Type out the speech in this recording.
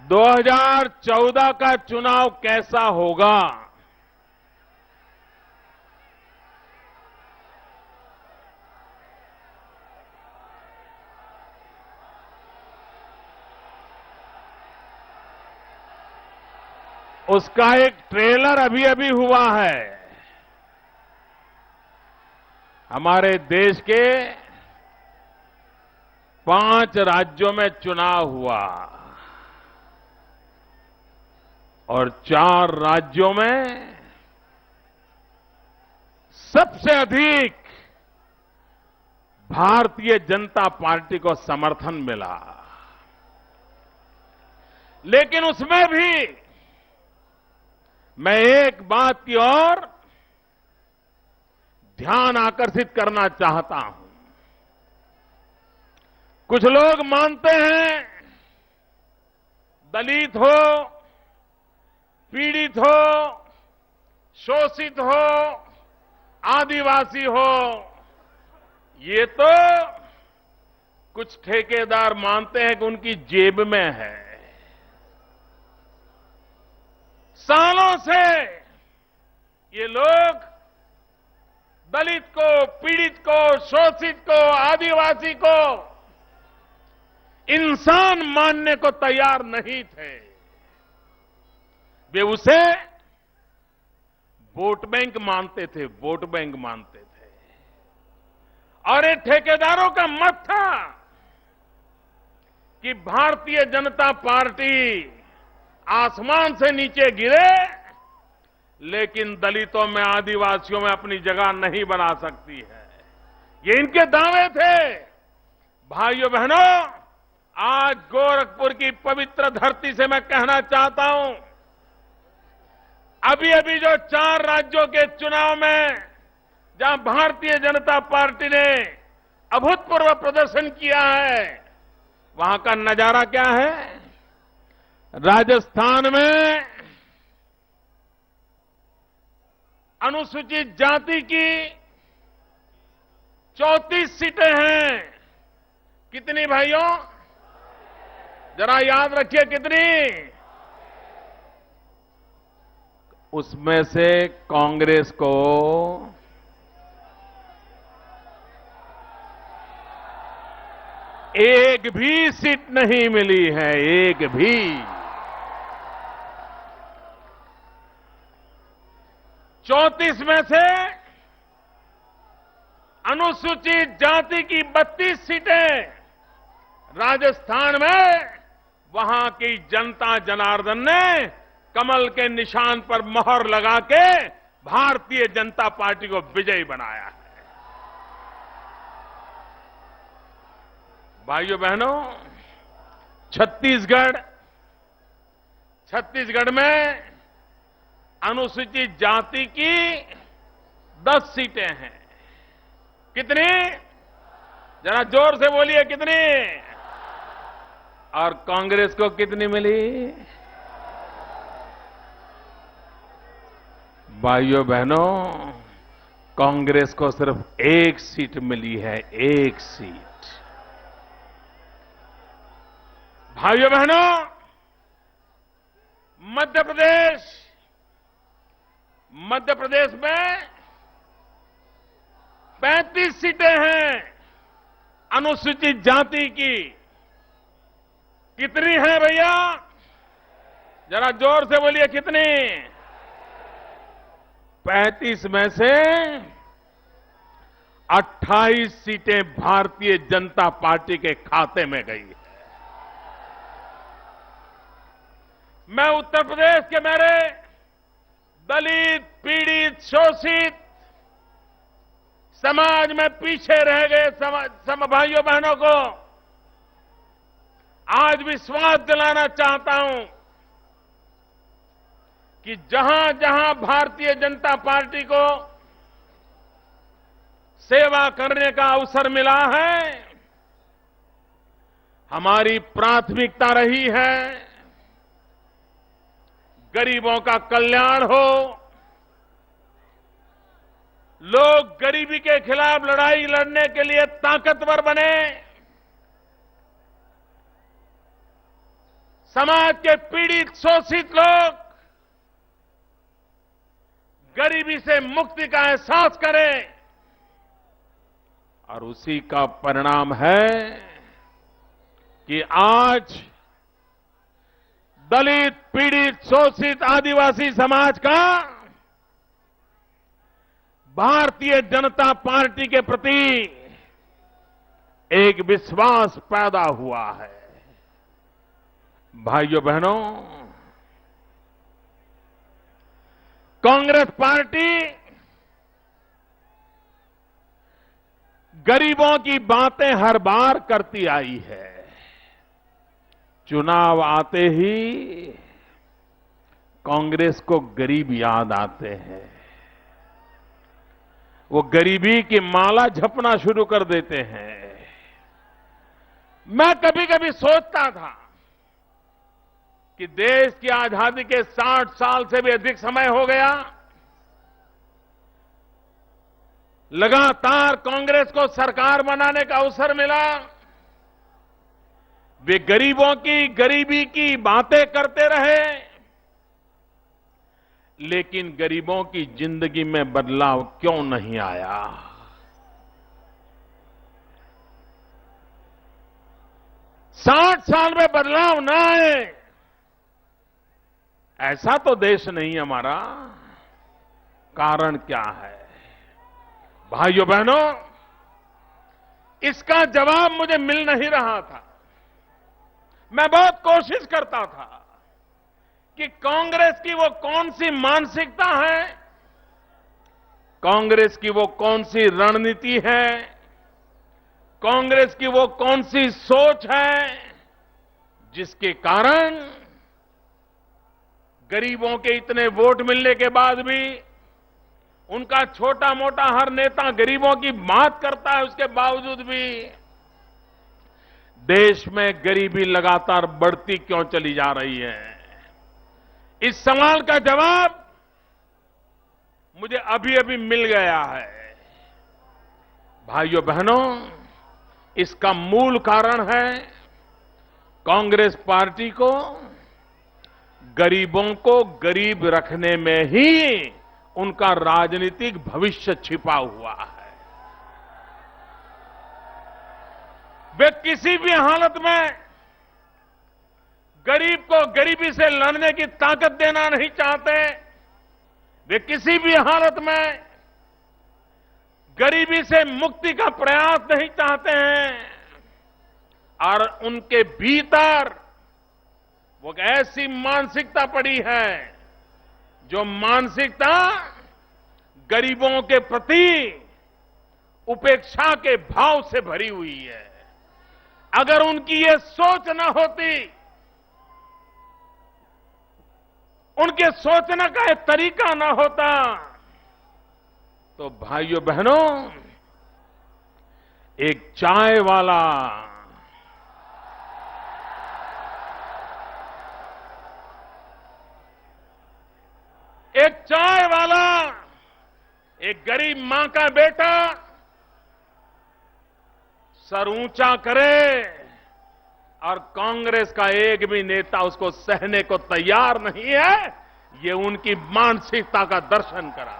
2014 का चुनाव कैसा होगा, उसका एक ट्रेलर अभी अभी हुआ है। हमारे देश के 5 राज्यों में चुनाव हुआ और 4 राज्यों में सबसे अधिक भारतीय जनता पार्टी को समर्थन मिला। लेकिन उसमें भी मैं एक बात की ओर ध्यान आकर्षित करना चाहता हूं। कुछ लोग मानते हैं दलित हो, पीड़ित हो, शोषित हो, आदिवासी हो, ये तो कुछ ठेकेदार मानते हैं कि उनकी जेब में है। सालों से ये लोग दलित को, पीड़ित को, शोषित को, आदिवासी को इंसान मानने को तैयार नहीं थे। वे उसे वोट बैंक मानते थे, वोट बैंक मानते थे। और ये ठेकेदारों का मत था कि भारतीय जनता पार्टी आसमान से नीचे गिरे लेकिन दलितों में, आदिवासियों में अपनी जगह नहीं बना सकती है। ये इनके दावे थे। भाइयों बहनों, आज गोरखपुर की पवित्र धरती से मैं कहना चाहता हूं, अभी अभी जो 4 राज्यों के चुनाव में जहां भारतीय जनता पार्टी ने अभूतपूर्व प्रदर्शन किया है, वहां का नजारा क्या है? राजस्थान में अनुसूचित जाति की 34 सीटें हैं। कितनी भाइयों? जरा याद रखिए कितनी? उसमें से कांग्रेस को एक भी सीट नहीं मिली है, एक भी। चौंतीस में से अनुसूचित जाति की 32 सीटें राजस्थान में वहां की जनता जनार्दन ने कमल के निशान पर मोहर लगा के भारतीय जनता पार्टी को विजयी बनाया है। भाइयों बहनों, छत्तीसगढ़ में अनुसूचित जाति की 10 सीटें हैं। कितनी? जरा जोर से बोलिए कितनी? और कांग्रेस को कितनी मिली? भाइयों बहनों, कांग्रेस को सिर्फ 1 सीट मिली है, 1 सीट। भाइयों बहनों, मध्य प्रदेश में 35 सीटें हैं अनुसूचित जाति की। कितनी है भैया? जरा जोर से बोलिए कितनी? 35 में से 28 सीटें भारतीय जनता पार्टी के खाते में गई है। मैं उत्तर प्रदेश के मेरे दलित, पीड़ित, शोषित, समाज में पीछे रह गए भाइयों बहनों को आज विश्वास दिलाना चाहता हूं कि जहां जहां भारतीय जनता पार्टी को सेवा करने का अवसर मिला है, हमारी प्राथमिकता रही है गरीबों का कल्याण हो, लोग गरीबी के खिलाफ लड़ाई लड़ने के लिए ताकतवर बने, समाज के पीड़ित शोषित लोग गरीबी से मुक्ति का एहसास करें और उसी का परिणाम है कि आज दलित, पीड़ित, शोषित आदिवासी समाज का भारतीय जनता पार्टी के प्रति एक विश्वास पैदा हुआ है। भाइयों बहनों, कांग्रेस पार्टी गरीबों की बातें हर बार करती आई है। चुनाव आते ही कांग्रेस को गरीब याद आते हैं। वो गरीबी की माला झपना शुरू कर देते हैं। मैं कभी कभी सोचता था कि देश की आजादी के 60 साल से भी अधिक समय हो गया, लगातार कांग्रेस को सरकार बनाने का अवसर मिला। वे गरीबों की गरीबी की बातें करते रहे, लेकिन गरीबों की जिंदगी में बदलाव क्यों नहीं आया? साठ साल में बदलाव ना आए, ऐसा तो देश नहीं हमारा। कारण क्या है? भाइयों बहनों, इसका जवाब मुझे मिल नहीं रहा था। मैं बहुत कोशिश करता था कि कांग्रेस की वो कौन सी मानसिकता है, कांग्रेस की वो कौन सी रणनीति है, कांग्रेस की वो कौन सी सोच है जिसके कारण गरीबों के इतने वोट मिलने के बाद भी, उनका छोटा मोटा हर नेता गरीबों की बात करता है, उसके बावजूद भी देश में गरीबी लगातार बढ़ती क्यों चली जा रही है? इस सवाल का जवाब मुझे अभी अभी मिल गया है। भाइयों बहनों, इसका मूल कारण है कांग्रेस पार्टी को गरीबों को गरीब रखने में ही उनका राजनीतिक भविष्य छिपा हुआ है। वे किसी भी हालत में गरीब को गरीबी से लड़ने की ताकत देना नहीं चाहते। वे किसी भी हालत में गरीबी से मुक्ति का प्रयास नहीं चाहते हैं और उनके भीतर वो ऐसी मानसिकता पड़ी है, जो मानसिकता गरीबों के प्रति उपेक्षा के भाव से भरी हुई है। अगर उनकी ये सोच न होती, उनके सोचने का एक तरीका न होता, तो भाइयों बहनों, एक चाय वाला एक गरीब मां का बेटा सर ऊंचा करे और कांग्रेस का एक भी नेता उसको सहने को तैयार नहीं है, ये उनकी मानसिकता का दर्शन करा।